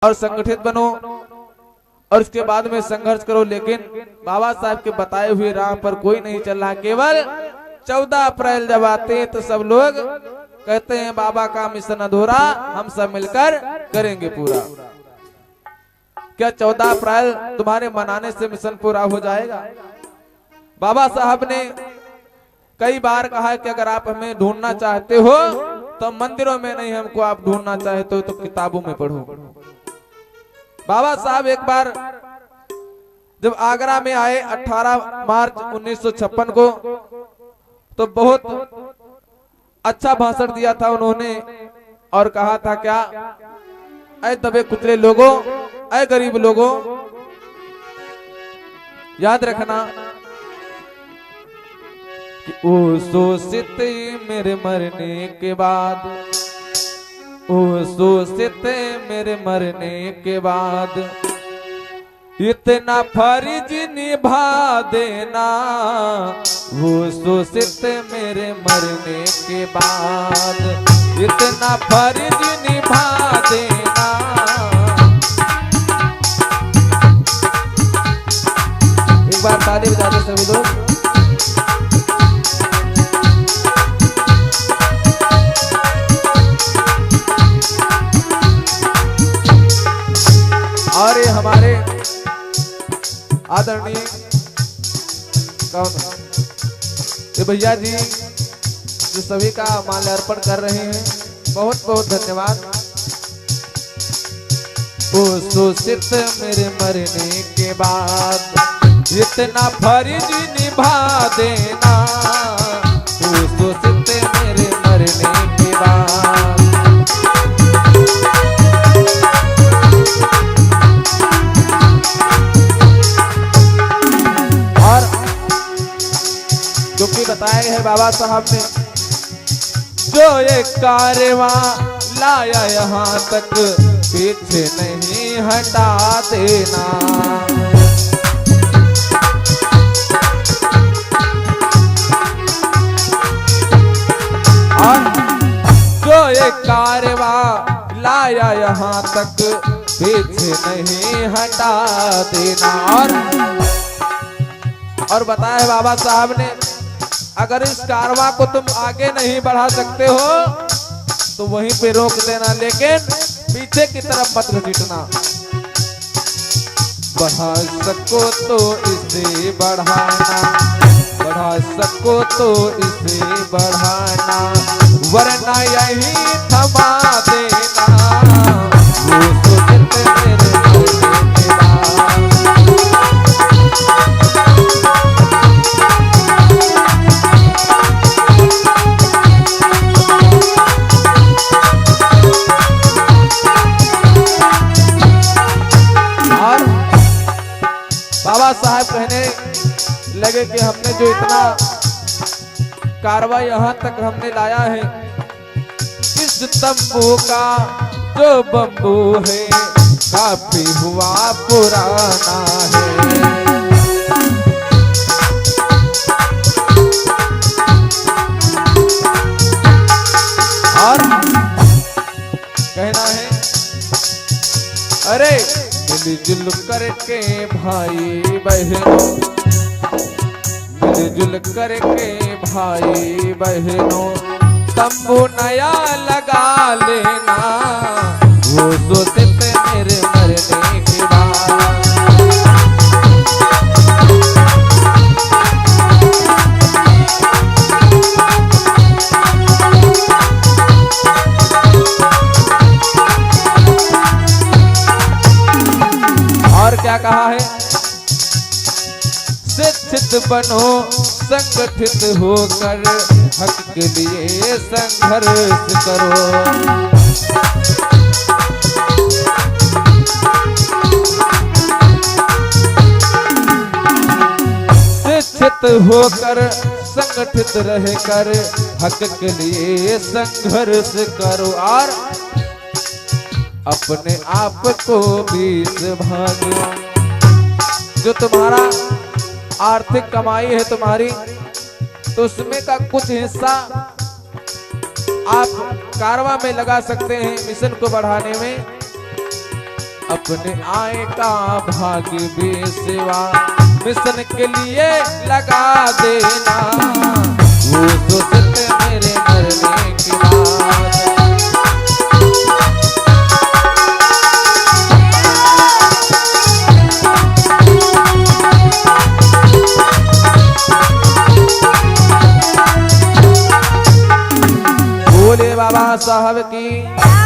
और संगठित बनो और उसके बाद में संघर्ष करो। लेकिन बाबा साहब के बताए हुए राह पर कोई नहीं चल रहा। केवल 14 अप्रैल जब आते हैं तो सब लोग कहते हैं बाबा का मिशन अधूरा, हम सब मिलकर करेंगे पूरा। क्या 14 अप्रैल तुम्हारे मनाने से मिशन पूरा हो जाएगा? बाबा साहब ने कई बार कहा है कि अगर आप हमें ढूंढना चाहते हो तो मंदिरों में नहीं, हमको आप ढूंढना चाहते हो तो किताबों में पढ़ो। बाबा साहब एक बार जब आगरा में आए 18 मार्च 1956 को, तो बहुत अच्छा भाषण दिया था उन्होंने और कहा था क्या, ऐ दबे कुचले लोगों, ऐ गरीब लोगों, याद रखना कि ओ शोषित मेरे मरने के बाद, ओ शोषित मेरे मरने के बाद इतना फर्ज निभा देना, वो शोषित मेरे मरने के बाद इतना फर्ज निभा देना। एक बार ताली बजा दो सभी लोग। और ये हमारे आदरणीय कौन ये भैया जी जो सभी का माल्यार्पण कर रहे हैं, बहुत बहुत धन्यवाद। ओ शोषित मेरे मरने के बाद इतना फर्ज निभा देना, ओ शोषित मेरे मरने के बाद। जो कि बताया है बाबा साहब ने, जो ये कारवां लाया यहाँ तक पीछे नहीं हटा देना। और जो ये कारवां लाया यहाँ तक पीछे नहीं हटा देना। और बताया है बाबा साहब ने, अगर इस कारवां को तुम आगे नहीं बढ़ा सकते हो तो वहीं पे रोक देना, लेकिन पीछे की तरफ मत घसीटना। बढ़ा सको तो इसे बढ़ाना, बढ़ा सको तो इसे बढ़ाना, वरना यही थमा देना, वो शोषित मेरे मरने के बाद। बाबा साहब कहने लगे कि हमने जो इतना कार्रवाई यहाँ तक हमने लाया है, इस तंबू का जो बम्बू है काफी हुआ पुराना है। और कहना है, अरे मिलजुल करके भाई बहनों, मिलजुल करके भाई बहनों, तंबू नया लगा लेना, वो शोषित मेरे मरने के बाद। और क्या कहा है, शिक्षित बनो संगठित होकर हक के लिए संघर्ष करो। शिक्षित होकर संगठित रहकर हक के लिए संघर्ष करो। और अपने आप को भी संभालो। जो तुम्हारा आर्थिक कमाई है तुम्हारी, तो उसमें का कुछ हिस्सा आप कारवां में लगा सकते हैं, मिशन को बढ़ाने में। अपने आए का भाग्य बेसेवा मिशन के लिए लगा देना, वो सोचते मेरे मरने के बाद। भोले बाबा साहब की